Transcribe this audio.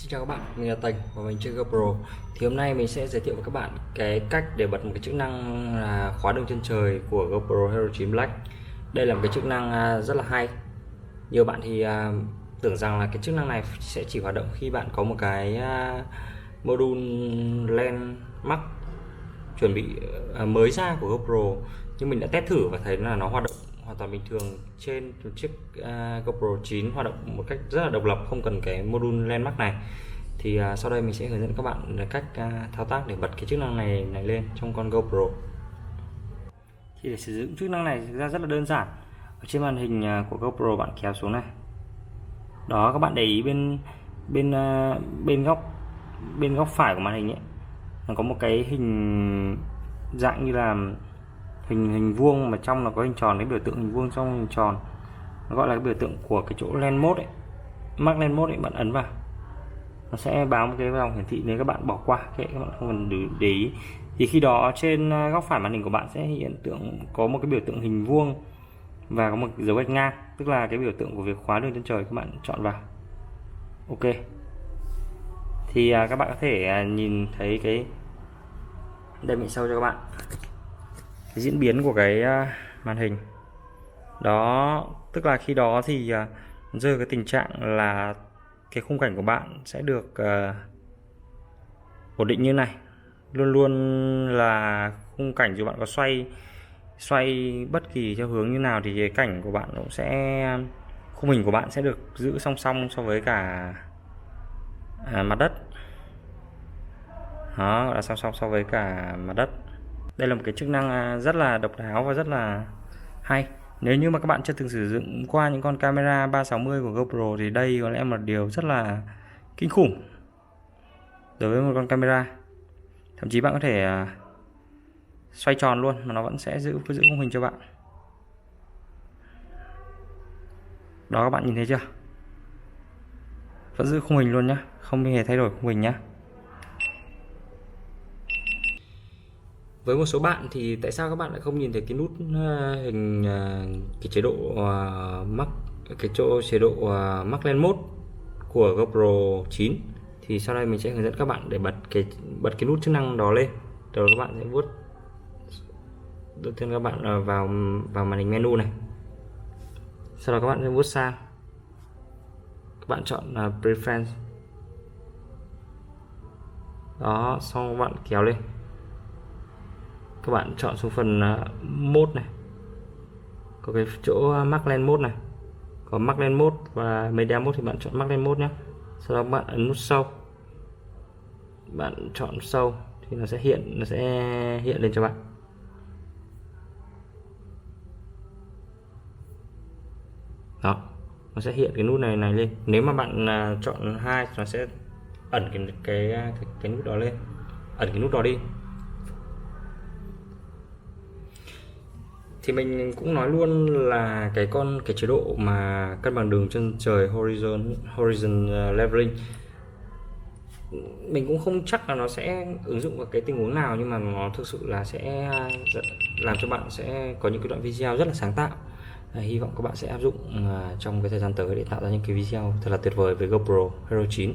Xin chào các bạn, mình là Thành và mình chơi GoPro. Thì hôm nay mình sẽ giới thiệu với các bạn cái cách để bật một cái chức năng là khóa đường chân trời của GoPro Hero 9 Black. Đây là một cái chức năng rất là hay. Nhiều bạn thì tưởng rằng là cái chức năng này sẽ chỉ hoạt động khi bạn có một cái module lens max chuẩn bị mới ra của GoPro, nhưng mình đã test thử và thấy là nó hoạt động hoàn toàn bình thường trên một chiếc GoPro 9, hoạt động một cách rất là độc lập, không cần cái module lens max này. Thì sau đây mình sẽ hướng dẫn các bạn cách thao tác để bật cái chức năng này lên trong con GoPro. Thì để sử dụng chức năng này thực ra rất là đơn giản. Ở trên màn hình của GoPro bạn kéo xuống này, đó, các bạn để ý bên góc phải của màn hình ấy, nó có một cái hình dạng như là hình vuông mà trong nó có hình tròn, cái biểu tượng hình vuông trong hình tròn, nó gọi là cái biểu tượng của cái chỗ lens mode ấy, max lens mode ấy. Bạn ấn vào nó sẽ báo một cái dòng hiển thị, nếu các bạn bỏ qua các bạn không cần để ý, thì khi đó trên góc phải màn hình của bạn sẽ hiện tượng có một cái biểu tượng hình vuông và có một dấu gạch ngang, tức là cái biểu tượng của việc khóa đường chân trời. Các bạn chọn vào OK thì các bạn có thể nhìn thấy cái đây, mình show cho các bạn cái diễn biến của cái màn hình đó, tức là khi đó thì rơi cái tình trạng là cái khung cảnh của bạn sẽ được ổn định như này, luôn luôn là khung cảnh dù bạn có xoay bất kỳ theo hướng như nào thì cái cảnh của bạn cũng sẽ, khung hình của bạn sẽ được giữ song song so với cả mặt đất, đó, gọi là song song so với cả mặt đất. Đây là một cái chức năng rất là độc đáo và rất là hay. Nếu như mà các bạn chưa từng sử dụng qua những con camera 360 của GoPro thì đây có lẽ là một điều rất là kinh khủng đối với một con camera. Thậm chí bạn có thể xoay tròn luôn mà nó vẫn sẽ giữ khung hình cho bạn. Đó, các bạn nhìn thấy chưa? Vẫn giữ khung hình luôn nhá, không hề thay đổi khung hình nhá. Với một số bạn thì tại sao các bạn lại không nhìn thấy cái nút hình cái chế độ max, cái chỗ chế độ max lens mode của GoPro 9? Thì sau đây mình sẽ hướng dẫn các bạn để bật cái nút chức năng đó lên. Rồi các bạn sẽ vuốt, đầu tiên các bạn vào màn hình menu này, sau đó các bạn sẽ vuốt sang, các bạn chọn Preference, đó, xong các bạn kéo lên, các bạn chọn xuống phần mode này, có cái chỗ max lens mode này, có max lens mode và media mode thì bạn chọn max lens mode nhé. Sau đó bạn ấn nút sâu, bạn chọn sâu thì nó sẽ hiện lên cho bạn. Đó, nó sẽ hiện cái nút này lên. Nếu mà bạn chọn 2 nó sẽ ẩn cái nút đó lên, ẩn cái nút đó đi. Thì mình cũng nói luôn là cái chế độ mà cân bằng đường chân trời horizon leveling, mình cũng không chắc là nó sẽ ứng dụng vào cái tình huống nào, nhưng mà nó thực sự là sẽ làm cho bạn sẽ có những cái đoạn video rất là sáng tạo. Hy vọng các bạn sẽ áp dụng trong cái thời gian tới để tạo ra những cái video thật là tuyệt vời với GoPro Hero 9.